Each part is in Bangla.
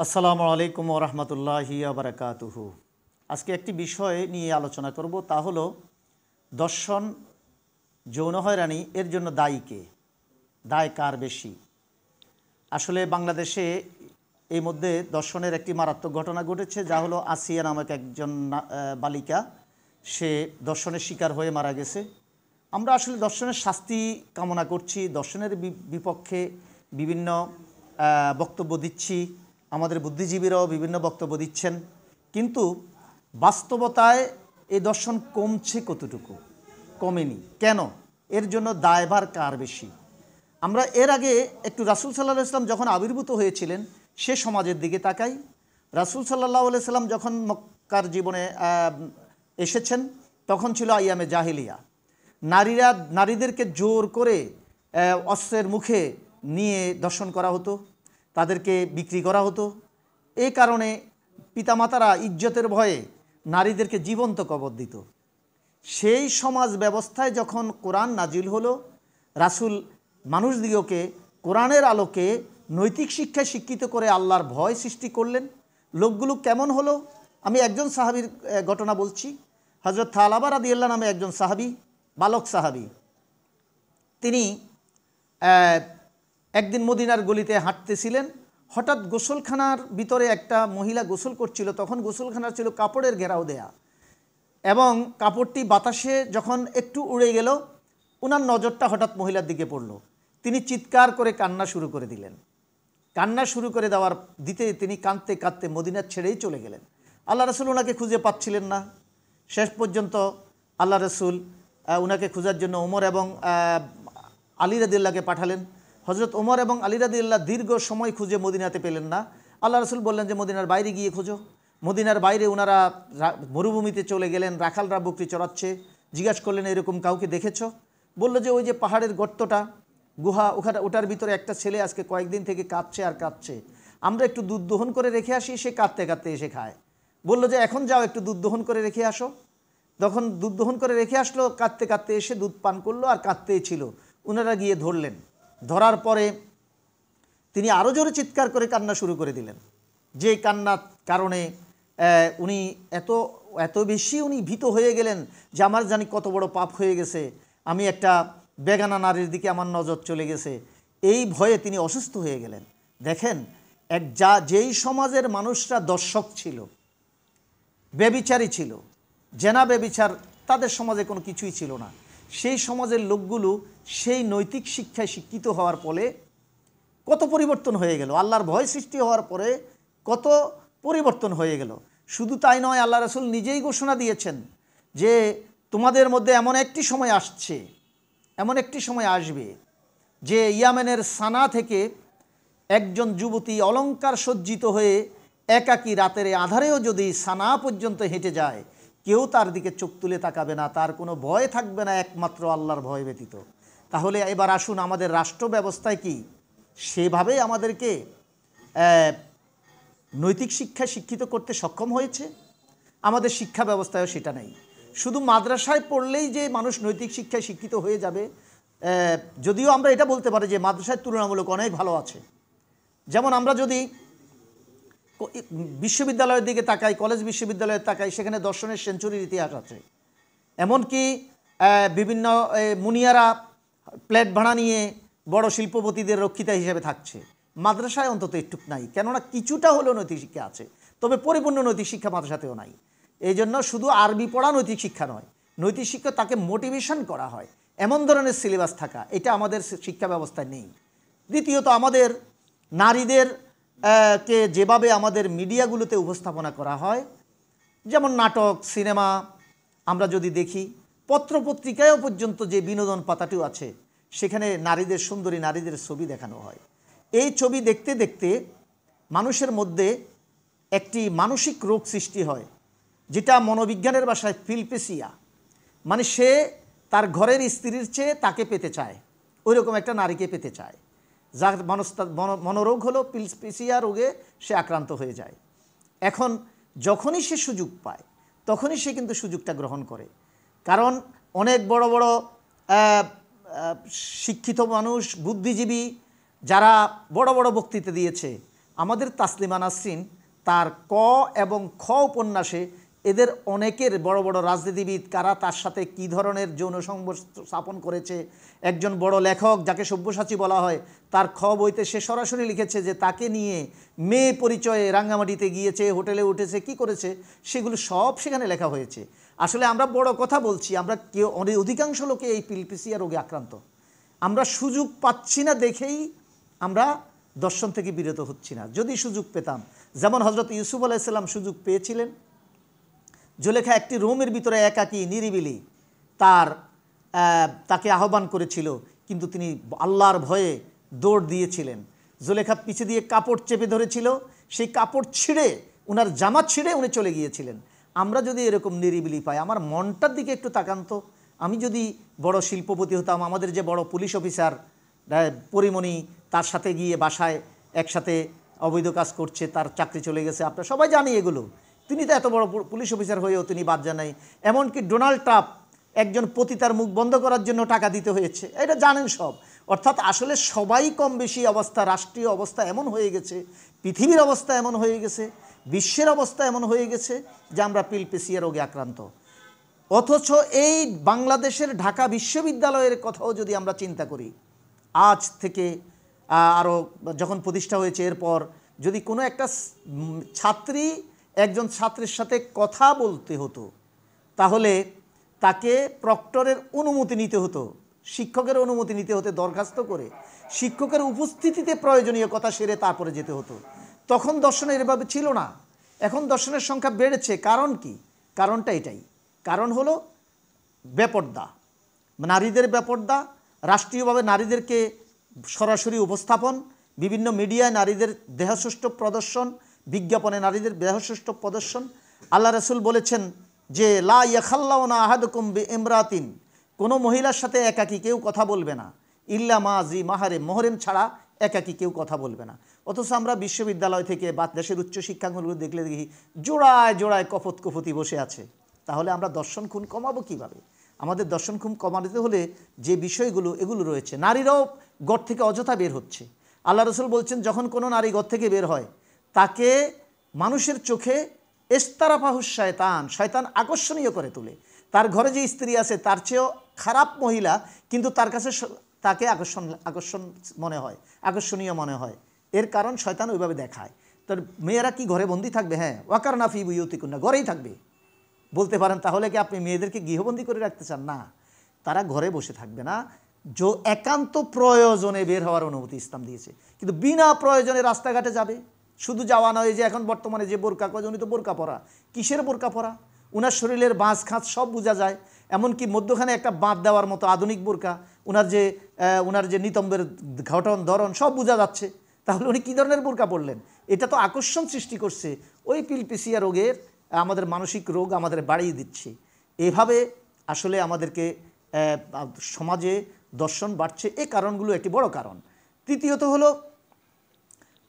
আসসালামু আলাইকুম ওয়া রাহমাতুল্লাহি ওয়া বারাকাতুহু। আজকে একটি বিষয় নিয়ে আলোচনা করব, তা হলো দর্শন, যৌন হয়রানি এর জন্য দায়ী কে, দায় কার বেশি। আসলে বাংলাদেশে এই মধ্যে দর্শনের একটি মারাত্মক ঘটনা ঘটেছে, যা হলো আসিয়া নামক একজন বালিকা, সে দর্শনের শিকার হয়ে মারা গেছে। আমরা আসলে দর্শনের শাস্তি কামনা করছি, দর্শনের বিপক্ষে বিভিন্ন বক্তব্য দিচ্ছি, আমাদের বুদ্ধিজীবীরাও বিভিন্ন বক্তব্য দিচ্ছেন, কিন্তু বাস্তবতায় এই দর্শন কমছে কতটুকু? কমেনি কেন? এর জন্য দায়ভার কার বেশি? আমরা এর আগে একটু রাসূল সাল্লাল্লাহু আলাইহি ওয়াসাল্লাম যখন আবির্ভূত হয়েছিলেন সে সমাজের দিকে তাকাই। রাসূল সাল্লাল্লাহু আলাইহি ওয়াসাল্লাম যখন মক্কার জীবনে এসেছেন তখন ছিল আইয়ামে জাহিলিয়া। নারীদেরকে জোর করে অস্ত্রের মুখে নিয়ে দর্শন করা হতো, তাদেরকে বিক্রি করা হতো। এই কারণে পিতামাতারা ইজ্জতের ভয়ে নারীদেরকে জীবন্ত কবর দিত। সেই সমাজ ব্যবস্থায় যখন কোরআন নাজিল হলো, রাসূল মানুষদিগকে কোরআনের আলোকে নৈতিক শিক্ষায় শিক্ষিত করে আল্লাহর ভয় সৃষ্টি করলেন। লোকগুলো কেমন হলো? আমি একজন সাহাবীর ঘটনা বলছি। হযরত থালাবা রাদিয়াল্লাহু নামে একজন সাহাবী, বালক সাহাবী, তিনি একদিন মদিনার গলিতে হাঁটতেছিলেন। হঠাৎ গোসলখানার ভিতরে একটা মহিলা গোসল করছিল। তখন গোসলখানা ছিল কাপড়ের ঘেরাও দেয়া, এবং কাপড়টি বাতাসে যখন একটু উড়ে গেল, ওনার নজরটা হঠাৎ মহিলার দিকে পড়ল। তিনি চিৎকার করে কান্না শুরু করে দিলেন। কান্না শুরু করে দিতে তিনি কাঁদতে কাঁদতে মদিনা ছেড়েই চলে গেলেন। আল্লাহ রসুল ওনাকে খুঁজে পাচ্ছিলেন না। শেষ পর্যন্ত আল্লাহ রসুল ওনাকে খোঁজার জন্য ওমর এবং আলী রাদিয়াল্লাহকে পাঠালেন। হজরত ওমর এবং আলী রাদিয়াল্লাহ দীর্ঘ সময় খুঁজে মদিনাতে পেলেন না। আল্লাহ রসুল বললেন যে মদিনার বাইরে গিয়ে খোঁজো। মদিনার বাইরে ওনারা মরুভূমিতে চলে গেলেন, রাখালরা বকরি চড়াচ্ছে। জিজ্ঞাসা করলেন, এরকম কাউকে দেখেছ? বলল যে ওই যে পাহাড়ের গর্তটা, গুহা, ওটার ভিতরে একটা ছেলে আজকে কয়েকদিন থেকে কাঁদছে আর কাঁদছে। আমরা একটু দুধ দহন করে রেখে আসি, সে কাঁদতে কাঁদতে এসে খায়। বলল যে এখন যাও, একটু দুধ দহন করে রেখে আসো। তখন দুধ দহন করে রেখে আসলো, কাঁদতে কাঁদতে এসে দুধ পান করলো আর কাঁদতেই ছিল। ওনারা গিয়ে ধরলেন। ধরার পরে তিনি আরও জোরে চিৎকার করে কান্না শুরু করে দিলেন। যে কান্নার কারণে উনি এত বেশি উনি ভীত হয়ে গেলেন যে আমার জানি কত বড় পাপ হয়ে গেছে, আমি একটা বেগানা নারীর দিকে আমার নজর চলে গেছে। এই ভয়ে তিনি অসুস্থ হয়ে গেলেন। দেখেন, যেই সমাজের মানুষরা দর্শক ছিল, ব্যভিচারী ছিল, জেনা ব্যভিচার, তাদের সমাজে কোনো কিছুই ছিল না, সেই সমাজের লোকগুলো সেই নৈতিক শিক্ষায় শিক্ষিত হওয়ার ফলে কত পরিবর্তন হয়ে গেল। আল্লাহর ভয় সৃষ্টি হওয়ার পরে কত পরিবর্তন হয়ে গেল। শুধু তাই নয়, আল্লাহ রাসূল নিজেই ঘোষণা দিয়েছেন যে তোমাদের মধ্যে এমন একটি সময় আসছে, এমন একটি সময় আসবে যে ইয়ামেনের সানা থেকে একজন যুবতী অলংকার সজ্জিত হয়ে একাকী রাতের আধারেও যদি সানা পর্যন্ত হেঁটে যায়, কেউ তার দিকে চোখ তুলে তাকাবে না, তার কোনো ভয় থাকবে না একমাত্র আল্লাহর ভয় ব্যতীত। তাহলে এবার আসুন, আমাদের রাষ্ট্র ব্যবস্থায় কি সেভাবেই আমাদেরকে নৈতিক শিক্ষায় শিক্ষিত করতে সক্ষম হয়েছে? আমাদের শিক্ষা ব্যবস্থায়ও সেটা নেই। শুধু মাদ্রাসায় পড়লেই যে মানুষ নৈতিক শিক্ষায় শিক্ষিত হয়ে যাবে, যদিও আমরা এটা বলতে পারি যে মাদ্রাসায় তুলনামূলক অনেক ভালো আছে। যেমন আমরা যদি বিশ্ববিদ্যালয়ের দিকে তাকাই, কলেজ বিশ্ববিদ্যালয়ের তাকাই, সেখানে দর্শনের সেঞ্চুরির ইতিহাস আছে। এমনকি বিভিন্ন মুনিয়ারা প্লেট ভাড়া নিয়ে বড় শিল্পপতিদের রক্ষিতা হিসেবে থাকছে। মাদ্রাসায় অন্তত একটুক নাই, কেননা কিছুটা হলেও নৈতিক শিক্ষা আছে, তবে পরিপূর্ণ নৈতিক শিক্ষা মাদ্রাসাতেও নাই। এই জন্য শুধু আরবি পড়া নৈতিক শিক্ষা নয়, নৈতিক শিক্ষা তাকে মোটিভেশন করা হয় এমন ধরনের সিলেবাস থাকা, এটা আমাদের শিক্ষা ব্যবস্থায় নেই। দ্বিতীয়ত, আমাদের নারীদের কে যেভাবে আমাদের মিডিয়াগুলোতে উপস্থাপনা করা হয়, যেমন নাটক, সিনেমা, আমরা যদি দেখি পত্রপত্রিকায়ও পর্যন্ত যে বিনোদন পাতাটিও আছে, সেখানে নারীদের, সুন্দরী নারীদের ছবি দেখানো হয়। এই ছবি দেখতে দেখতে মানুষের মধ্যে একটি মানসিক রোগ সৃষ্টি হয়, যেটা মনোবিজ্ঞানের ভাষায় ফিলপেসিয়া, মানে সে তার ঘরের স্ত্রীর চেয়ে তাকে পেতে চায়, ওই রকম একটা নারীকে পেতে চায়। যার মনোরোগ হলো ফিলপেসিয়া রোগে সে আক্রান্ত হয়ে যায়। এখন যখনই সে সুযোগ পায় তখনই সে কিন্তু সুযোগটা গ্রহণ করে, কারণ অনেক বড় বড় শিক্ষিত মানুষ, বুদ্ধিজীবী, যারা বড় বড় বক্তৃতা দিয়েছে, আমাদের তাসলিমা নাসরিন তার ক এবং খ উপন্যাসে এদের অনেকের বড় বড় রাজনীতিবিদ কারা তার সাথে কী ধরনের যৌন সংঘর্ষ স্থাপন করেছে, একজন বড় লেখক যাকে সব্যসাচী বলা হয় তার খ বইতে সে সরাসরি লিখেছে যে তাকে নিয়ে মেয়ে পরিচয়ে রাঙ্গামাটিতে গিয়েছে, হোটেলে উঠেছে, কি করেছে, সেগুলো সব সেখানে লেখা হয়েছে। আসলে আমরা বড় কথা বলছি, আমরা কেউ অধিকাংশ লোকে এই পিলপিসিয়া রোগে আক্রান্ত। আমরা সুযোগ পাচ্ছি না দেখেই আমরা দর্শন থেকে বিরত হচ্ছি না। যদি সুযোগ পেতাম, যেমন হজরত ইউসুফ আলাইহিস সালাম সুযোগ পেয়েছিলেন, জুলেখা একটি রুমের ভিতরে একাকী নিরিবিলি তাকে আহ্বান করেছিল, কিন্তু তিনি আল্লাহর ভয়ে দৌড় দিয়েছিলেন। জুলেখা পিছে দিয়ে কাপড় চেপে ধরেছিল, সেই কাপড় ছিঁড়ে উনার জামা ছিঁড়ে উনি চলে গিয়েছিলেন। আমরা যদি এরকম নিরিবিলি পাই, আমার মনটার দিকে একটু তাকান তো। আমি যদি বড় শিল্পপতি হতাম, আমাদের যে বড় পুলিশ অফিসার পরিমণি, তার সাথে গিয়ে বাসায় একসাথে অবৈধ কাজ করছে, তার চাকরি চলে গেছে, আপনারা সবাই জানি এগুলো। তিনি তো এত বড় পুলিশ অফিসার হয়েও তিনি বাদ যান নাই। এমনকি ডোনাল্ড ট্রাম্প একজন পতিতার মুখ বন্ধ করার জন্য টাকা দিতে হয়েছে, এটা জানেন সব। অর্থাৎ আসলে সবাই কম বেশি অবস্থা, রাষ্ট্রীয় অবস্থা এমন হয়ে গেছে, পৃথিবীর অবস্থা এমন হয়ে গেছে, বিশ্বের অবস্থা এমন হয়ে গেছে যে আমরা পিলপিসিয়া রোগে আক্রান্ত। অথচ এই বাংলাদেশের ঢাকা বিশ্ববিদ্যালয়ের কথাও যদি আমরা চিন্তা করি, আজ থেকে আরও যখন প্রতিষ্ঠা হয়েছে এরপর যদি কোনো একটা ছাত্রী একজন ছাত্রের সাথে কথা বলতে হতো, তাহলে তাকে প্রক্টরের অনুমতি নিতে হতো, শিক্ষকের অনুমতি নিতে হতো, দরখাস্ত করে শিক্ষকের উপস্থিতিতে প্রয়োজনীয় কথা সেরে তারপরে যেতে হতো। তখন দর্শনের এভাবে ছিল না, এখন দর্শনের সংখ্যা বেড়েছে। কারণ কি? কারণটা এটাই, কারণ হলো বেপর্দা, নারীদের বেপর্দা, রাষ্ট্রীয়ভাবে নারীদেরকে সরাসরি উপস্থাপন, বিভিন্ন মিডিয়ায় নারীদের দেহসৃষ্ট প্রদর্শন, বিজ্ঞাপনে নারীদের দেহসৃষ্ট প্রদর্শন। আল্লাহ রাসূল বলেছেন যে লা ইয়াখাল্লাউনা আহাদুকুম বিইমরাতিন, কোনো মহিলার সাথে একাকী কেউ কথা বলবে না, ইল্লা মা জি মাহারেম, মোহরেম ছাড়া একাকী কেউ কথা বলবে না। অথচ আমরা বিশ্ববিদ্যালয় থেকে বা দেশের উচ্চশিক্ষাগুলো দেখলে দেখি জোড়ায় জোড়ায় কপতি বসে আছে। তাহলে আমরা দর্শন খুন কমাবো কীভাবে? আমাদের দর্শন খুন কমাতে হলে যে বিষয়গুলো এগুলো রয়েছে, নারীরাও ঘর থেকে অযথা বের হচ্ছে। আল্লাহ রাসূল বলছেন যখন কোনো নারী ঘর থেকে বের হয়, তাকে মানুষের চোখে ইস্তারাফাহুশ শয়তান, শয়তান আকর্ষণীয় করে তোলে। তার ঘরে যে স্ত্রী আছে তার চেয়েও খারাপ মহিলা, কিন্তু তার কাছে তাকে আকর্ষণ মনে হয়, আকর্ষণীয় মনে হয়। এর কারণ শয়তান ওইভাবে দেখায়। তার মেয়েরা কি ঘরে বন্দি থাকবে? হ্যাঁ, ওয়াকারনা ফি বুয়ুতিকুন্না, ঘরেই থাকবে। বলতে পারেন তাহলে কি আপনি মেয়েদেরকে গৃহবন্দী করে রাখতে চান? না, তারা ঘরে বসে থাকবে না, একান্ত প্রয়োজনে বের হওয়ার অনুমতি ইসলাম দিয়েছে। কিন্তু বিনা প্রয়োজনে রাস্তাঘাটে যাবে, শুধু যাওয়া নয়, যে এখন বর্তমানে যে বোরকা কয়, উনি তো বোরকা পরা, কিসের বোরকা পরা? উনার শরীরের বাঁশ খাঁজ সব বোঝা যায়, এমনকি মধ্যখানে একটা বাঁধ দেওয়ার মতো আধুনিক বোরকা, উনার যে নিতম্বের ঘটন ধরন সব বোঝা যাচ্ছে। তাহলে উনি কী ধরনের বোরকা পরলেন? এটা তো আকর্ষণ সৃষ্টি করছে, ওই পিলপিসিয়া রোগের, আমাদের মানসিক রোগ আমাদের বাড়িয়ে দিচ্ছে। এভাবে আসলে আমাদেরকে সমাজে দর্শন বাড়ছে, এই কারণগুলো একটি বড় কারণ। তৃতীয়ত হলো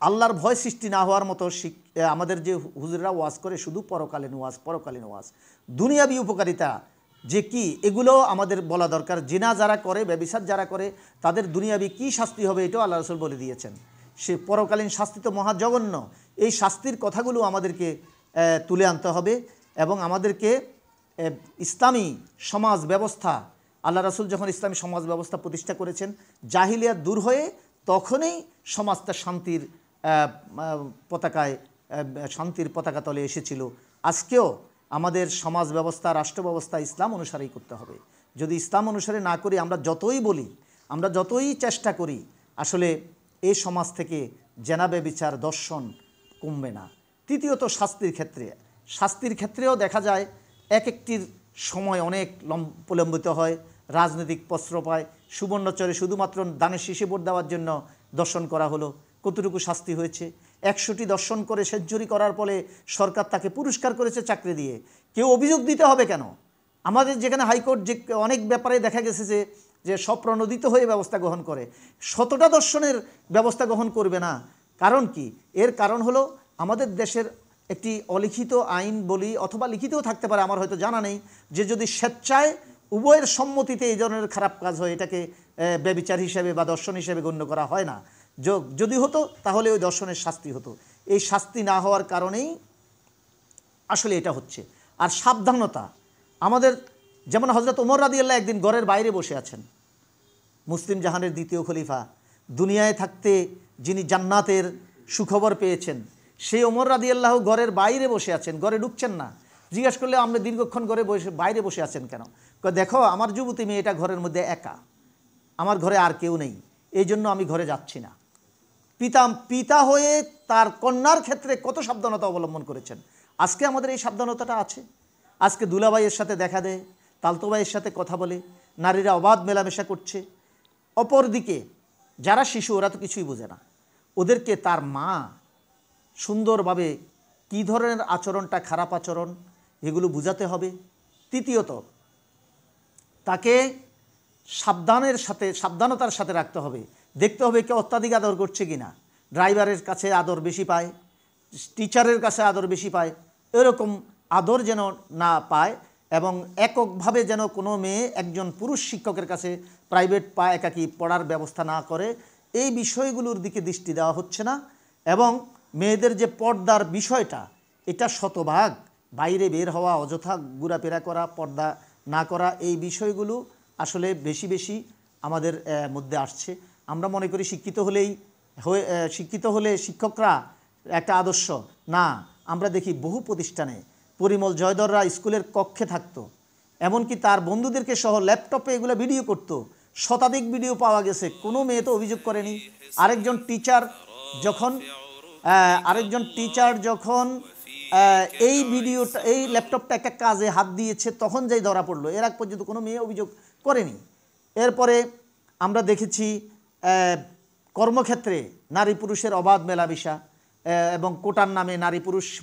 আল্লাহর ভয় সৃষ্টি না হওয়ার মতো আমাদের যে হুজুররা ওয়াজ করে শুধু পরকালীন ওয়াজ, দুনিয়াবি উপকারিতা যে কি, এগুলো আমাদের বলা দরকার। জিনা যারা করে, ব্যভিচার যারা করে, তাদের দুনিয়াবি কি শাস্তি হবে এটাও আল্লাহ রাসূল বলে দিয়েছেন। সে পরকালীন শাস্তি তো মহা জঘন্য। এই শাস্তির কথাগুলো আমাদেরকে তুলে আনতে হবে এবং আমাদেরকে ইসলামী সমাজ ব্যবস্থা, আল্লাহ রাসূল যখন ইসলামী সমাজ ব্যবস্থা প্রতিষ্ঠা করেছেন, জাহিলিয়াত দূর হয়ে তখনই সমাজটা শান্তির পতাকায়, শান্তির পতাকা তলে এসেছিল। আজকেও আমাদের সমাজ ব্যবস্থা, রাষ্ট্র ব্যবস্থা ইসলাম অনুসারেই করতে হবে। যদি ইসলাম অনুসারে না করি, আমরা যতই বলি, আমরা যতই চেষ্টা করি, আসলে এই সমাজ থেকে জেনা ব্যভিচার দর্শন কমবে না। তৃতীয়ত শাস্তির ক্ষেত্রেও দেখা যায় এক একটির সময় অনেক প্রলম্বিত হয়, রাজনৈতিক প্রশ্রয়। সুবর্ণচরে শুধুমাত্র দানের শীষে ভোট দেওয়ার জন্য দর্শন করা হলো, কতটুকু শাস্তি হয়েছে? 100টি দর্শন করে সেঞ্চুরি করার ফলে সরকার তাকে পুরস্কার করেছে চাকরি দিয়ে। কেউ অভিযোগ দিতে হবে কেন? আমাদের যেখানে হাইকোর্ট যে অনেক ব্যাপারে দেখা গেছে যে স্বপ্রণোদিত হয়ে ব্যবস্থা গ্রহণ করে, 100টা দর্শনের ব্যবস্থা গ্রহণ করবে না। কারণ কি? এর কারণ হলো আমাদের দেশের একটি অলিখিত আইন বলি, অথবা লিখিতও থাকতে পারে, আমার হয়তো জানা নেই, যে যদি স্বেচ্ছায় উভয়ের সম্মতিতে এই ধরনের খারাপ কাজ হয়, এটাকে ব্যভিচার হিসেবে বা দর্শন হিসেবে গণ্য করা হয় না। যদি হতো তাহলে ওই দর্শনের শাস্তি হতো। এই শাস্তি না হওয়ার কারণেই আসলে এটা হচ্ছে। আর সাবধানতা আমাদের, যেমন হযরত ওমর রাদিয়াল্লাহু একদিন ঘরের বাইরে বসে আছেন, মুসলিম জাহানের দ্বিতীয় খলিফা, দুনিয়ায় থাকতে যিনি জান্নাতের সুখবর পেয়েছেন, সেই ওমর রাদিয়াল্লাহু ঘরের বাইরে বসে আছেন, ঘরে ঢুকছেন না। জিজ্ঞাসা করলে আমরা দীর্ঘক্ষণ ঘরে বাইরে বসে আছেন কেন? দেখো আমার যুবতী মেয়েটা ঘরের মধ্যে একা, আমার ঘরে আর কেউ নেই, এই জন্য আমি ঘরে যাচ্ছি না। পিতা হয়ে তার কন্যার ক্ষেত্রে কত সাবধানতা অবলম্বন করেছেন। আজকে আমাদের এই সাবধানতাটা আছে। আজকে দুলাভাইয়ের সাথে দেখা দেয়, তালতো ভাইয়ের সাথে কথা বলে, নারীরা অবাধ মেলামেশা করছে। অপরদিকে যারা শিশু, ওরা তো কিছুই বোঝে না, ওদেরকে তার মা সুন্দরভাবে কী ধরনের আচরণটা খারাপ আচরণ এগুলো বুঝাতে হবে। তৃতীয়ত তাকে সাবধানতার সাথে রাখতে হবে। দেখতে হবে কে অত্যাধিক আদর করছে কিনা। ড্রাইভারের কাছে আদর বেশি পায়, টিচারের কাছে আদর বেশি পায়, এরকম আদর যেন না পায়। এবং এককভাবে যেন কোনো মেয়ে একজন পুরুষ শিক্ষকের কাছে প্রাইভেট একাকী পড়ার ব্যবস্থা না করে, এই বিষয়গুলোর দিকে দৃষ্টি দেওয়া হচ্ছে না। এবং মেয়েদের যে পর্দার বিষয়টা, এটা শতভাগ বাইরে বের হওয়া, অযথা ঘোরাফেরা করা, পর্দা না করা, এই বিষয়গুলো আসলে বেশি বেশি আমাদের মধ্যে আসছে। আমরা মনে করি শিক্ষিত হলে শিক্ষকরা একটা আদর্শ না। আমরা দেখি বহু প্রতিষ্ঠানে পরিমল জয়দররা স্কুলের কক্ষে থাকতো, এমনকি তার বন্ধুদেরকে সহ ল্যাপটপে এগুলো ভিডিও করতো। শতাধিক ভিডিও পাওয়া গেছে, কোনো মেয়ে তো অভিযোগ করেনি। আরেকজন টিচার যখন এই ভিডিওটা, এই ল্যাপটপটা একটা কাজে হাত দিয়েছে, তখন যাই ধরা পড়লো। এর আগ পর্যন্ত কোনো মেয়ে অভিযোগ করেনি। এরপরে আমরা দেখেছি কর্মক্ষেত্রে নারী পুরুষের অবাধ মেলামেশা এবং কোটার নামে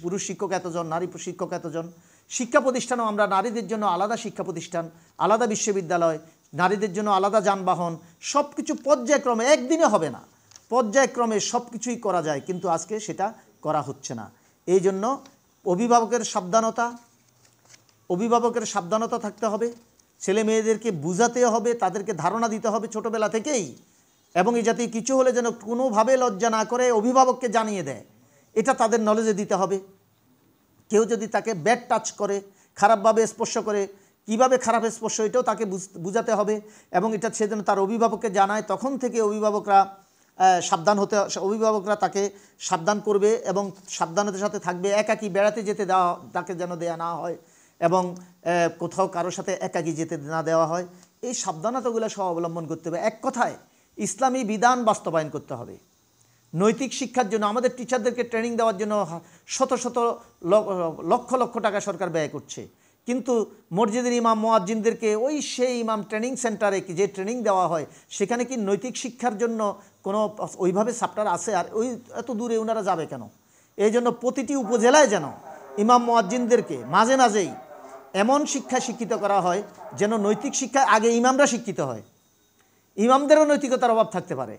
পুরুষ শিক্ষক এতজন, নারী শিক্ষক এতজন। শিক্ষা প্রতিষ্ঠানও আমরা নারীদের জন্য আলাদা শিক্ষা প্রতিষ্ঠান, আলাদা বিশ্ববিদ্যালয়, নারীদের জন্য আলাদা যানবাহন, সব কিছু পর্যায়ক্রমে, একদিনে হবে না, পর্যায়ক্রমে সব কিছুই করা যায়, কিন্তু আজকে সেটা করা হচ্ছে না। এই জন্য অভিভাবকের সাবধানতা থাকতে হবে। ছেলে মেয়েদেরকে বুঝাতে হবে, তাদেরকে ধারণা দিতে হবে ছোটোবেলা থেকেই, এবং এই জাতীয় কিছু হলে যেন কোনোভাবে লজ্জা না করে অভিভাবককে জানিয়ে দেয়, এটা তাদের নলেজে দিতে হবে। কেউ যদি তাকে ব্যাড টাচ করে, খারাপভাবে স্পর্শ করে, কিভাবে খারাপ স্পর্শ, এটাও তাকে বুঝাতে হবে, এবং এটা সে যেন তার অভিভাবককে জানায়। তখন থেকে অভিভাবকরা তাকে সাবধান করবে এবং সাবধানতার সাথে থাকবে। একাকী বেড়াতে যেতে তাকে যেন দেয়া না হয়, এবং কোথাও কারোর সাথে একাকী যেতে না দেওয়া হয়। এই সাবধানতাগুলো সব অবলম্বন করতে হবে। এক কথায় ইসলামী বিধান বাস্তবায়ন করতে হবে। নৈতিক শিক্ষার জন্য আমাদের টিচারদেরকে ট্রেনিং দেওয়ার জন্য শত শত লক্ষ লক্ষ টাকা সরকার ব্যয় করছে, কিন্তু মসজিদের ইমাম মুয়াজ্জিনদেরকে সেই ইমাম ট্রেনিং সেন্টারে যে ট্রেনিং দেওয়া হয়, সেখানে কি নৈতিক শিক্ষার জন্য কোনো ওইভাবে চ্যাপ্টার আছে? আর এত দূরে ওনারা যাবে কেন? এই জন্য প্রতিটি উপজেলায় যেন ইমাম মুয়াজ্জিনদেরকে মাঝে মাঝেই এমন শিক্ষিত করা হয় যেন নৈতিক শিক্ষায় আগে ইমামরা শিক্ষিত হয়। ইমামদেরও নৈতিকতার অভাব থাকতে পারে,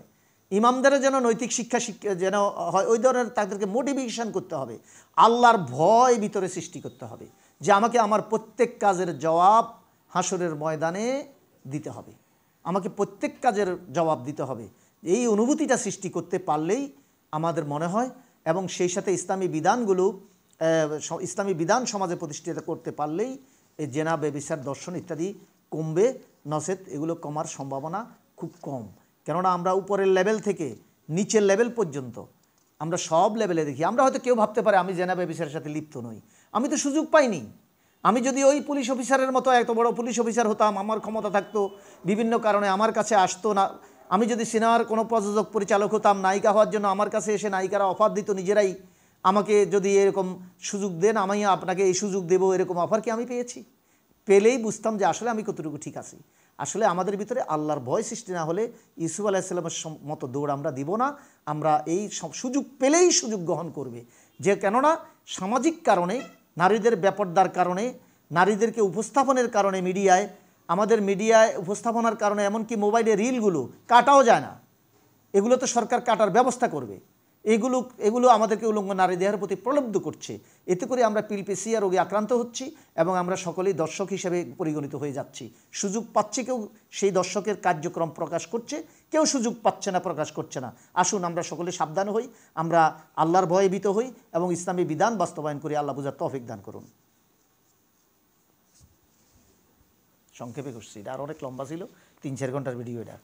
ইমামদেরও যেন নৈতিক শিক্ষা যেন হয়, ওই ধরনের তাদেরকে মোটিভেশন করতে হবে। আল্লাহর ভয় ভিতরে সৃষ্টি করতে হবে যে আমাকে আমার প্রত্যেক কাজের জবাব হাসরের ময়দানে দিতে হবে, আমাকে প্রত্যেক কাজের জবাব দিতে হবে। এই অনুভূতিটা সৃষ্টি করতে পারলেই আমাদের মনে হয়, এবং সেই সাথে ইসলামী বিধান সমাজে প্রতিষ্ঠিত করতে পারলেই এই জেনা, ব্যভিচার, দর্শন ইত্যাদি কমবে। নচেত এগুলো কমার সম্ভাবনা খুব কম। কেননা আমরা উপরের লেভেল থেকে নিচের লেভেল পর্যন্ত আমরা সব লেভেলে দেখি। আমরা হয়তো কেউ ভাবতে পারে আমি জেনা ব্যভিচারের সাথে লিপ্ত নই, আমি তো সুযোগ পাইনি। আমি যদি ওই পুলিশ অফিসারের মতো এত বড় পুলিশ অফিসার হতাম, আমার ক্ষমতা থাকতো, বিভিন্ন কারণে আমার কাছে আসতো না, আমি যদি সিনেমার কোনো প্রযোজক পরিচালক হতাম, নায়িকা হওয়ার জন্য আমার কাছে এসে নায়িকারা অফার দিত নিজেরাই, আমাকে যদি এরকম সুযোগ দেন, আমি আপনাকে এই সুযোগ দেবো, এরকম অফার কি আমি পেয়েছি? পেলেই বুঝতাম যে আসলে আমি কতটুকু ঠিক আছি। আসলে আমাদের ভিতরে আল্লাহর ভয় সৃষ্টি না হলে ইউসুফ আলাইহিস সালামের মতো দৌড় আমরা দিব না। আমরা এই সুযোগ পেলেই সুযোগ গ্রহণ করবে, যে কেননা সামাজিক কারণে, নারীদের বেপরদার কারণে, নারীদেরকে উপস্থাপনের কারণে আমাদের মিডিয়ায় উপস্থাপনার কারণে, এমনকি মোবাইলে রিলগুলো কাটাও যায় না, এগুলো তো সরকার কাটার ব্যবস্থা করবে। এগুলো আমাদেরকে উলঙ্গ নারী দেহের প্রতি প্রলুব্ধ করছে। এতে করে আমরা পিলপেসিয়া রোগে আক্রান্ত হচ্ছি এবং আমরা সকলেই দর্শক হিসেবে পরিগণিত হয়ে যাচ্ছি। সুযোগ পাচ্ছে কেউ সেই দর্শকের কার্যক্রম প্রকাশ করছে, কেউ সুযোগ পাচ্ছে না, প্রকাশ করছে না। আসুন আমরা সকলে সাবধান হই, আমরা আল্লাহর ভয়ে ভীত হই এবং ইসলামী বিধান বাস্তবায়ন করি। আল্লাহ বুঝার তৌফিক দান করুন। সংক্ষেপে করছি, এটা আর অনেক লম্বা ছিল, 3-4 ঘন্টার ভিডিও এটা।